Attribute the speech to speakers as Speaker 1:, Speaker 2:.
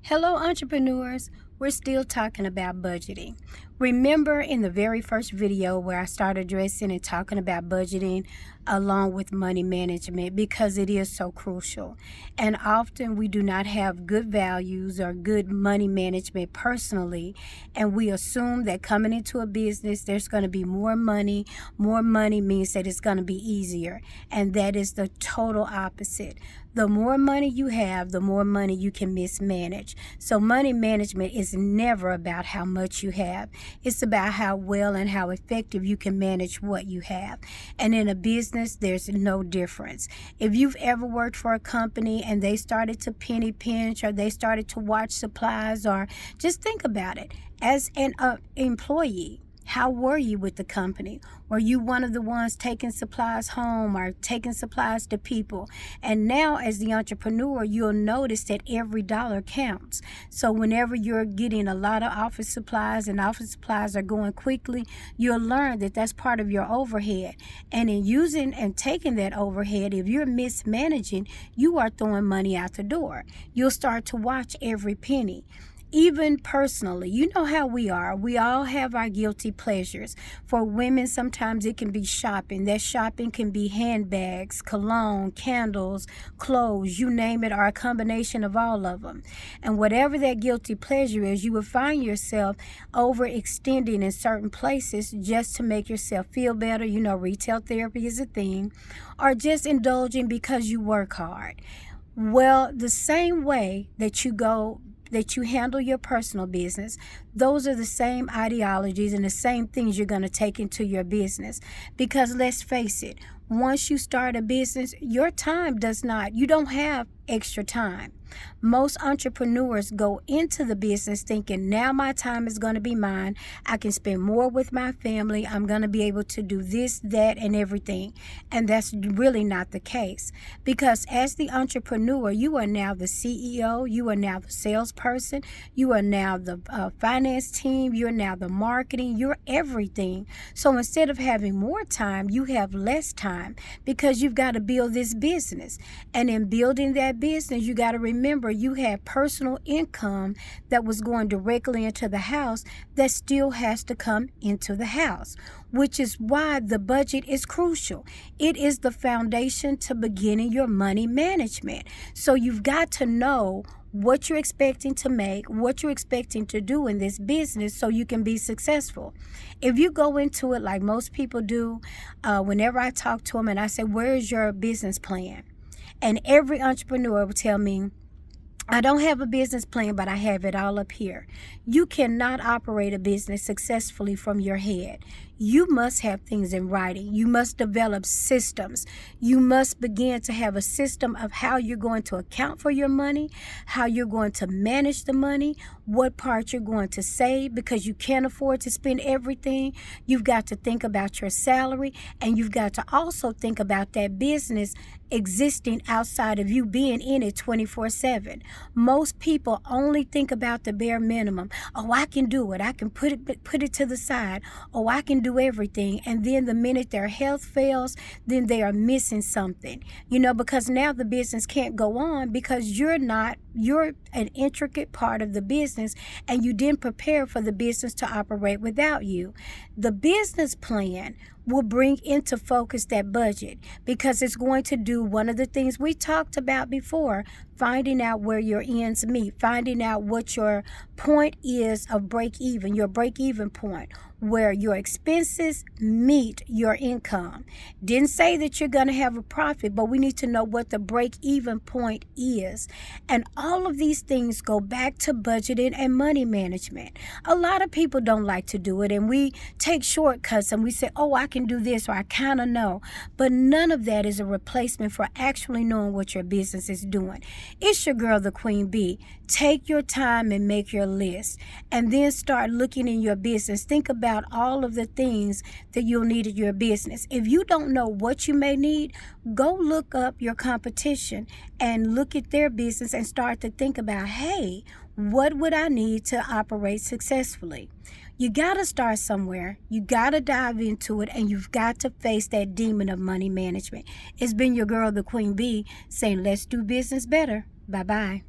Speaker 1: Hello, entrepreneurs. We're still talking about budgeting. Remember in the very first video where I started addressing and talking about budgeting along with money management because it is so crucial. And often we do not have good values or good money management personally, and we assume that coming into a business there's going to be more money. More money means that it's going to be easier, and that is the total opposite. The more money you have, the more money you can mismanage. So money management is never about how much you have. It's about how well and how effective you can manage what you have. And in a business, there's no difference. If you've ever worked for a company and they started to penny pinch or they started to watch supplies, or just think about it, as an employee, how were you with the company? Were you one of the ones taking supplies home or taking supplies to people? And now as the entrepreneur, you'll notice that every dollar counts. So whenever you're getting a lot of office supplies and office supplies are going quickly, you'll learn that that's part of your overhead. And in using and taking that overhead, if you're mismanaging, you are throwing money out the door. You'll start to watch every penny. Even personally, you know how we are. We all have our guilty pleasures. For women, sometimes it can be shopping. That shopping can be handbags, cologne, candles, clothes, you name it, or a combination of all of them. And whatever that guilty pleasure is, you will find yourself overextending in certain places just to make yourself feel better. You know, retail therapy is a thing. Or just indulging because you work hard. Well, the same way that you handle your personal business, those are the same ideologies and the same things you're going to take into your business. Because let's face it, once you start a business, you don't have extra time. Most entrepreneurs go into the business thinking, now my time is going to be mine. I can spend more with my family. I'm going to be able to do this, that, and everything. And that's really not the case. Because as the entrepreneur, you are now the CEO. You are now the salesperson. You are now the finance team. You're now the marketing. You're everything. So instead of having more time, you have less time because you've got to build this business. And in building that business, you got to remember you had personal income that was going directly into the house that still has to come into the house, which is why the budget is crucial. It is the foundation to beginning your money management. So you've got to know what you're expecting to make, what you're expecting to do in this business so you can be successful. If you go into it like most people do, whenever I talk to them and I say, where is your business plan? And every entrepreneur will tell me, I don't have a business plan, but I have it all up here. You cannot operate a business successfully from your head. You must have things in writing. You must develop systems. You must begin to have a system of how you're going to account for your money, how you're going to manage the money, what part you're going to save because you can't afford to spend everything. You've got to think about your salary, and you've got to also think about that business existing outside of you being in it 24/7. Most people only think about the bare minimum. Oh, I can do it. I can put it to the side. Oh, I can do everything. And then the minute their health fails, then they are missing something. You know, because now the business can't go on because you're an intricate part of the business, and you didn't prepare for the business to operate without you. The business plan will bring into focus that budget because it's going to do one of the things we talked about before, finding out where your ends meet, finding out what your point is of break even, your break even point, where your expenses meet your income. Didn't say that you're going to have a profit, but we need to know what the break even point is. And all of these things go back to budgeting and money management. A lot of people don't like to do it, and we take shortcuts and we say, oh, I can do this, or I kind of know. But none of that is a replacement for actually knowing what your business is doing. It's your girl, the Queen Bee. Take your time and make your list, and then start looking in your business. Think about all of the things that you'll need in your business. If you don't know what you may need, go look up your competition and look at their business and start to think about, hey, what would I need to operate successfully? You got to start somewhere. You got to dive into it, and you've got to face that demon of money management. It's been your girl, the Queen Bee, saying, let's do business better. Bye-bye.